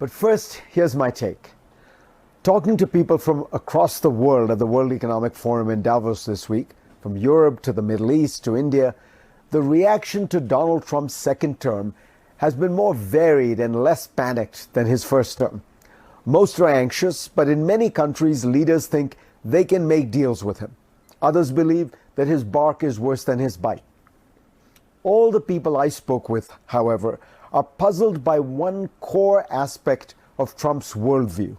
But first, here's my take. Talking to people from across the world at the World Economic Forum in Davos this week, from Europe to the Middle East to India, the reaction to Donald Trump's second term has been more varied and less panicked than his first term. Most are anxious, but in many countries, leaders think they can make deals with him. Others believe that his bark is worse than his bite. All the people I spoke with, however, are puzzled by one core aspect of Trump's worldview: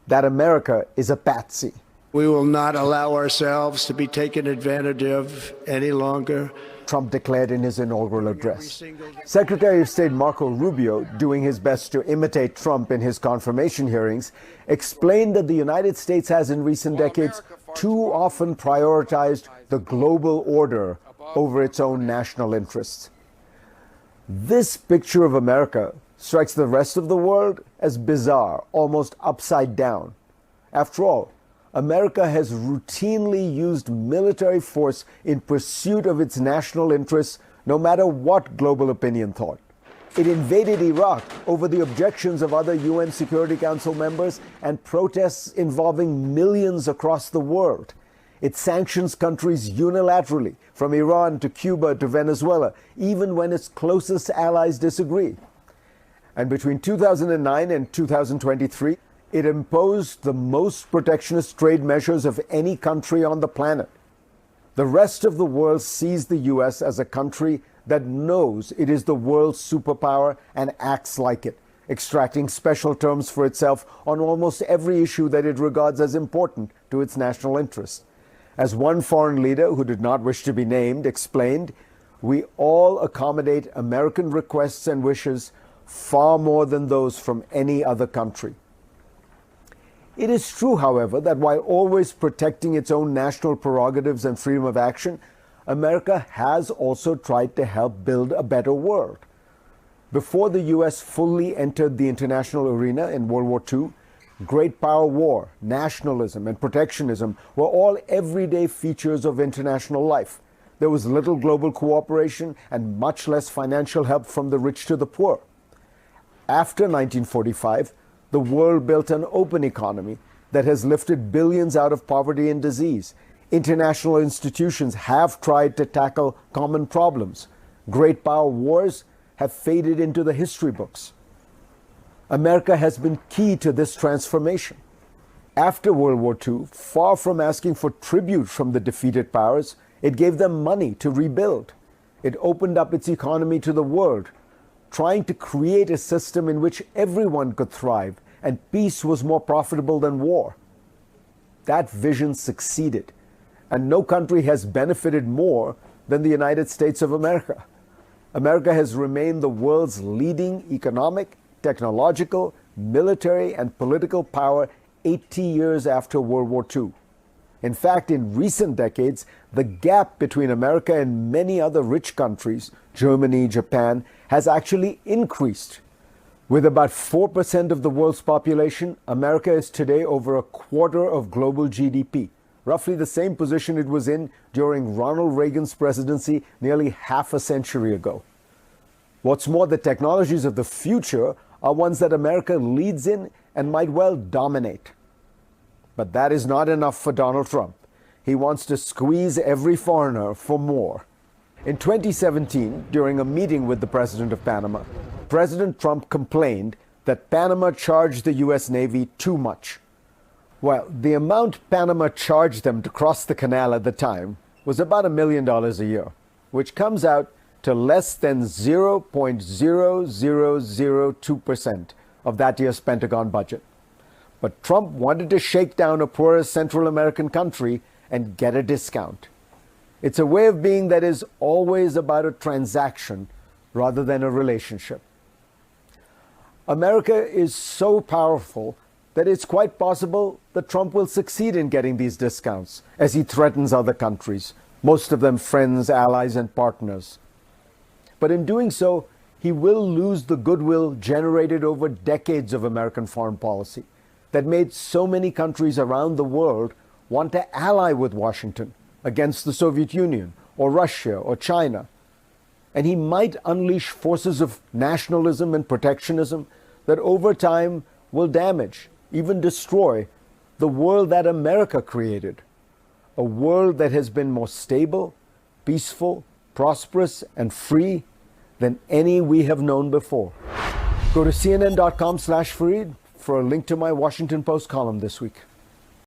that America is a patsy. We will not allow ourselves to be taken advantage of any longer, Trump declared in his inaugural address. Secretary of State Marco Rubio, doing his best to imitate Trump in his confirmation hearings, explained that the United States has in recent decades too often prioritized the global order over its own national interests. This picture of America strikes the rest of the world as bizarre, almost upside down. After all, America has routinely used military force in pursuit of its national interests, no matter what global opinion thought. It invaded Iraq over the objections of other UN Security Council members and protests involving millions across the world. It sanctions countries unilaterally, from Iran to Cuba to Venezuela, even when its closest allies disagree. And between 2009 and 2023, it imposed the most protectionist trade measures of any country on the planet. The rest of the world sees the U.S. as a country that knows it is the world's superpower and acts like it, extracting special terms for itself on almost every issue that it regards as important to its national interests. As one foreign leader who did not wish to be named explained, we all accommodate American requests and wishes far more than those from any other country. It is true, however, that while always protecting its own national prerogatives and freedom of action, America has also tried to help build a better world. Before the U.S. fully entered the international arena in World War II, great power war, nationalism, and protectionism were all everyday features of international life. There was little global cooperation and much less financial help from the rich to the poor. After 1945, the world built an open economy that has lifted billions out of poverty and disease. International institutions have tried to tackle common problems. Great power wars have faded into the history books. America has been key to this transformation. After World War II, far from asking for tribute from the defeated powers, it gave them money to rebuild. It opened up its economy to the world, trying to create a system in which everyone could thrive and peace was more profitable than war. That vision succeeded, and no country has benefited more than the United States of America. America has remained the world's leading economic, technological, military, and political power 80 years after World War II. In fact, in recent decades, the gap between America and many other rich countries, Germany, Japan, has actually increased. With about 4% of the world's population, America is today over a quarter of global GDP, roughly the same position it was in during Ronald Reagan's presidency nearly half a century ago. What's more, the technologies of the future are ones that America leads in and might well dominate. But that is not enough for Donald Trump. He wants to squeeze every foreigner for more. In 2017, during a meeting with the president of Panama, President Trump complained that Panama charged the U.S. Navy too much. Well, the amount Panama charged them to cross the canal at the time was about $1 million a year, which comes out to less than 0.0002% of that year's Pentagon budget. But Trump wanted to shake down a poorer Central American country and get a discount. It's a way of being that is always about a transaction rather than a relationship. America is so powerful that it's quite possible that Trump will succeed in getting these discounts as he threatens other countries, most of them friends, allies, and partners. But in doing so, he will lose the goodwill generated over decades of American foreign policy that made so many countries around the world want to ally with Washington against the Soviet Union or Russia or China. And he might unleash forces of nationalism and protectionism that over time will damage, even destroy, the world that America created. A world that has been more stable, peaceful, prosperous, and free than any we have known before. Go to cnn.com/Fareed for a link to my Washington Post column this week.